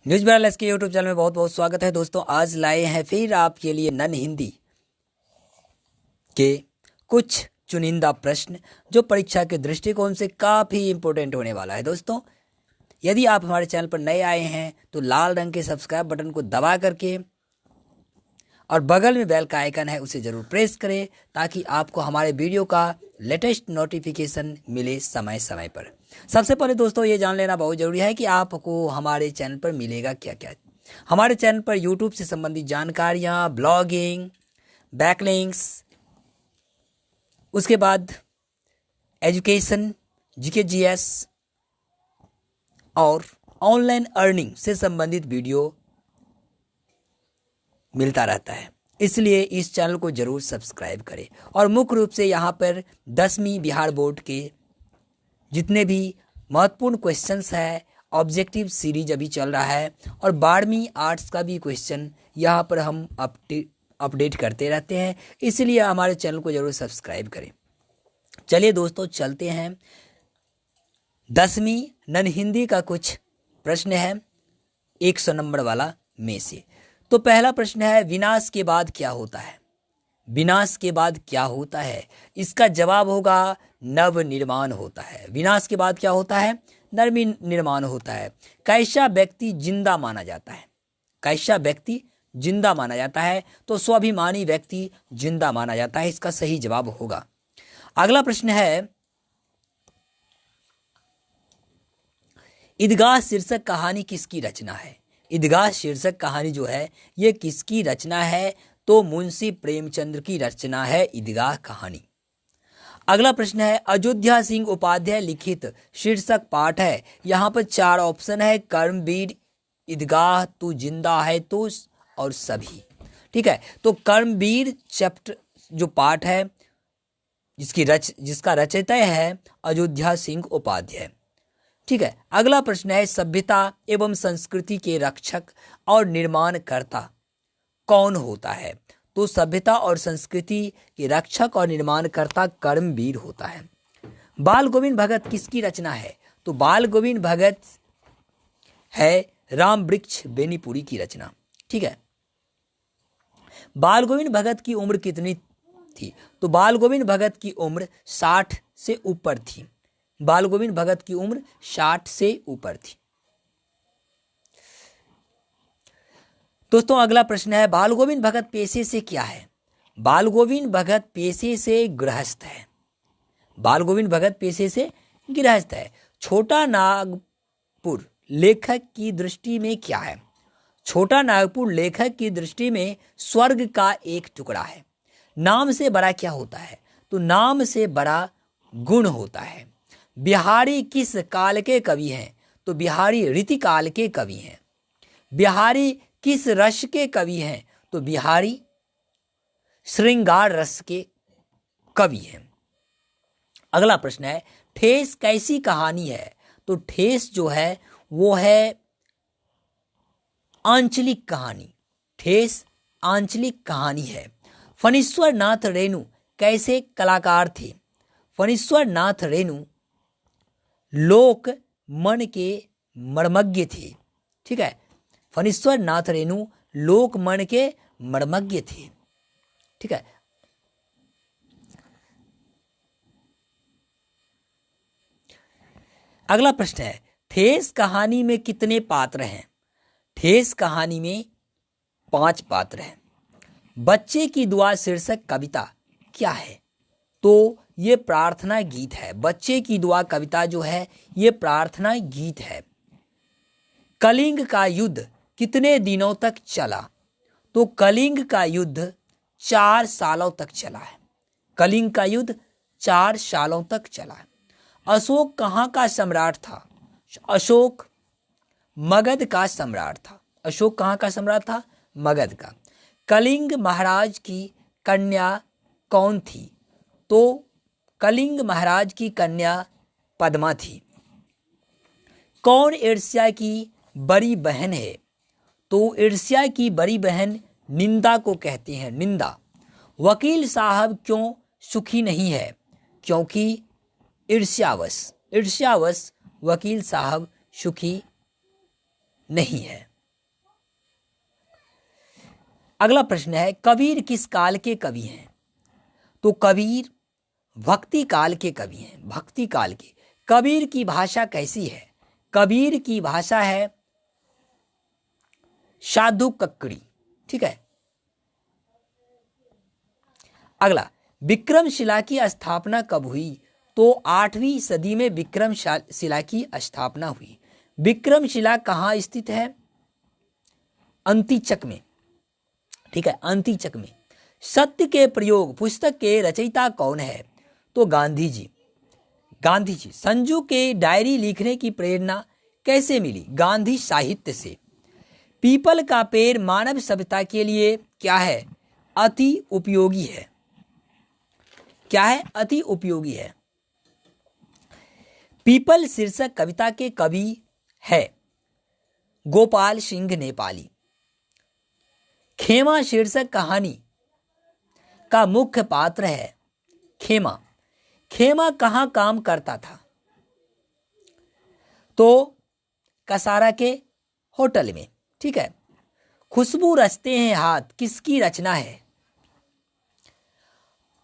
News balance के YouTube channel में बहुत बहुत स्वागत है दोस्तों। आज लाए हैं फिर आपके लिए नन हिंदी के कुछ चुनिंदा प्रश्न जो परीक्षा के दृष्टिकोण से काफ़ी इंपॉर्टेंट होने वाला है। दोस्तों, यदि आप हमारे चैनल पर नए आए हैं तो लाल रंग के सब्सक्राइब बटन को दबा करके और बगल में बेल का आइकन है उसे ज़रूर प्रेस करें ताकि आपको हमारे वीडियो का लेटेस्ट नोटिफिकेशन मिले समय समय पर। सबसे पहले दोस्तों ये जान लेना बहुत ज़रूरी है कि आपको हमारे चैनल पर मिलेगा क्या क्या। हमारे चैनल पर यूट्यूब से संबंधित जानकारियाँ, ब्लॉगिंग, बैकलिंक्स, उसके बाद एजुकेशन, जीके जीएस और ऑनलाइन अर्निंग से संबंधित वीडियो मिलता रहता है, इसलिए इस चैनल को जरूर सब्सक्राइब करें। और मुख्य रूप से यहाँ पर 10वीं बिहार बोर्ड के जितने भी महत्वपूर्ण क्वेश्चंस है, ऑब्जेक्टिव सीरीज अभी चल रहा है और 12वीं आर्ट्स का भी क्वेश्चन यहाँ पर हम अपडेट करते रहते हैं, इसलिए हमारे चैनल को जरूर सब्सक्राइब करें। चलिए दोस्तों चलते हैं। 10वीं नन हिंदी का कुछ प्रश्न है 100 नंबर वाला में से। तो पहला प्रश्न है, विनाश के बाद क्या होता है? विनाश के बाद क्या होता है? इसका जवाब होगा नव निर्माण होता है। विनाश के बाद क्या होता है? नव निर्माण होता है। कैसा व्यक्ति जिंदा माना जाता है? कैसा व्यक्ति जिंदा माना जाता है? तो स्वाभिमानी व्यक्ति जिंदा माना जाता है, इसका सही जवाब होगा। अगला प्रश्न है, ईदगाह शीर्षक कहानी किसकी रचना है? ईदगाह शीर्षक कहानी जो है ये किसकी रचना है? तो मुंशी प्रेमचंद्र की रचना है ईदगाह कहानी। अगला प्रश्न है, अयोध्या सिंह उपाध्याय लिखित शीर्षक पाठ है। यहाँ पर 4 ऑप्शन है, कर्मवीर, ईदगाह, तू जिंदा है तो और सभी। ठीक है, तो कर्मवीर चैप्टर जो पाठ है जिसका रचयिता है अयोध्या सिंह उपाध्याय। ठीक है, अगला प्रश्न है, सभ्यता एवं संस्कृति के रक्षक और निर्माणकर्ता कौन होता है? तो सभ्यता और संस्कृति के रक्षक और निर्माणकर्ता कर्मवीर होता है। बाल गोविंद भगत किसकी रचना है? तो बाल गोविंद भगत है राम वृक्ष बेनीपुरी की रचना। ठीक है, बाल गोविंद भगत की उम्र कितनी थी? तो बाल गोविंद भगत की उम्र 60 से ऊपर थी। बाल गोविंद भगत की उम्र 60 से ऊपर थी। दोस्तों अगला प्रश्न है, बाल गोविंद भगत पेशे से क्या है? बाल गोविंद भगत पेशे से गृहस्थ है। बाल गोविंद भगत पेशे से गृहस्थ है। छोटा नागपुर लेखक की दृष्टि में क्या है? छोटा नागपुर लेखक की दृष्टि में स्वर्ग का एक टुकड़ा है। नाम से बड़ा क्या होता है? तो नाम से बड़ा गुण होता है। बिहारी किस काल के कवि हैं? तो बिहारी रीतिकाल के कवि हैं। बिहारी किस रस के कवि हैं? तो बिहारी श्रृंगार रस के कवि हैं। अगला प्रश्न है, ठेस कैसी कहानी है? तो ठेस जो है वो है आंचलिक कहानी। ठेस आंचलिक कहानी है। फणीश्वर नाथ रेणु कैसे कलाकार थे? फणीश्वर नाथ रेणु लोक मन के मर्मज्ञ थे। ठीक है, फणीश्वर नाथ रेणु लोक मन के मर्मज्ञ थे। ठीक है, अगला प्रश्न है, ठेस कहानी में कितने पात्र हैं? ठेस कहानी में 5 पात्र हैं। बच्चे की दुआ शीर्षक कविता क्या है? तो ये प्रार्थना गीत है। बच्चे की दुआ कविता जो है ये प्रार्थना गीत है। कलिंग का युद्ध कितने दिनों तक चला? तो कलिंग का युद्ध 4 सालों तक चला है। कलिंग का युद्ध 4 सालों तक चला है। अशोक कहाँ का सम्राट था? अशोक मगध का सम्राट था। अशोक कहाँ का सम्राट था? मगध का। कलिंग महाराज की कन्या कौन थी? तो कलिंग महाराज की कन्या पद्मा थी। कौन ईर्ष्या की बड़ी बहन है? तो ईर्ष्या की बड़ी बहन निंदा को कहते हैं, निंदा। वकील साहब क्यों सुखी नहीं है? क्योंकि ईर्ष्यावश वकील साहब सुखी नहीं है। अगला प्रश्न है, कबीर किस काल के कवि हैं? तो कबीर भक्ति काल के कवि हैं, भक्ति काल के। कबीर की भाषा कैसी है? कबीर की भाषा है साधु कक्कड़ी। ठीक है। अगला, विक्रमशिला की स्थापना कब हुई? तो 8वीं सदी में विक्रमशिला की स्थापना हुई। विक्रमशिला कहाँ स्थित है? अंतिचक में। ठीक है, अंतिचक में। सत्य के प्रयोग पुस्तक के रचयिता कौन है? तो गांधी जी। गांधी जी। संजू के डायरी लिखने की प्रेरणा कैसे मिली? गांधी साहित्य से। पीपल का पेड़ मानव सभ्यता के लिए क्या है? अति उपयोगी है। क्या है? अति उपयोगी है। पीपल शीर्षक कविता के कवि है गोपाल सिंह नेपाली। खेमा शीर्षक कहानी का मुख्य पात्र है खेमा। खेमा कहाँ काम करता था? तो कसारा के होटल में। ठीक है। खुशबू रचते हैं हाथ किसकी रचना है?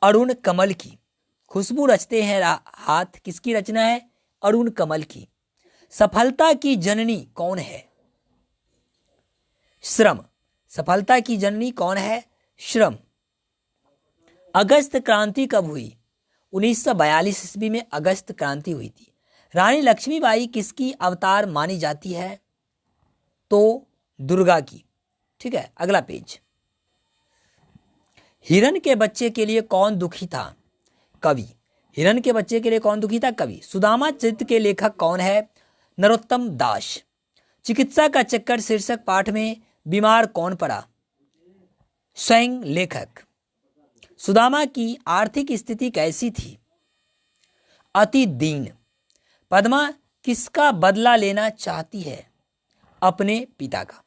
अरुण कमल की। खुशबू रचते हैं हाथ किसकी रचना है? अरुण कमल की। सफलता की जननी कौन है? श्रम। सफलता की जननी कौन है? श्रम। अगस्त क्रांति कब हुई? 1942 ईस्वी में अगस्त क्रांति हुई थी। रानी लक्ष्मीबाई किसकी अवतार मानी जाती है? तो दुर्गा की। ठीक है। अगला पेज। हिरण के बच्चे के लिए कौन दुखी था? कवि। हिरण के बच्चे के लिए कौन दुखी था? कवि। सुदामा चरित्र के लेखक कौन है? नरोत्तम दास। चिकित्सा का चक्कर शीर्षक पाठ में बीमार कौन पड़ा? स्वयं लेखक। सुदामा की आर्थिक स्थिति कैसी थी? अति दीन। पद्मा किसका बदला लेना चाहती है? अपने पिता का।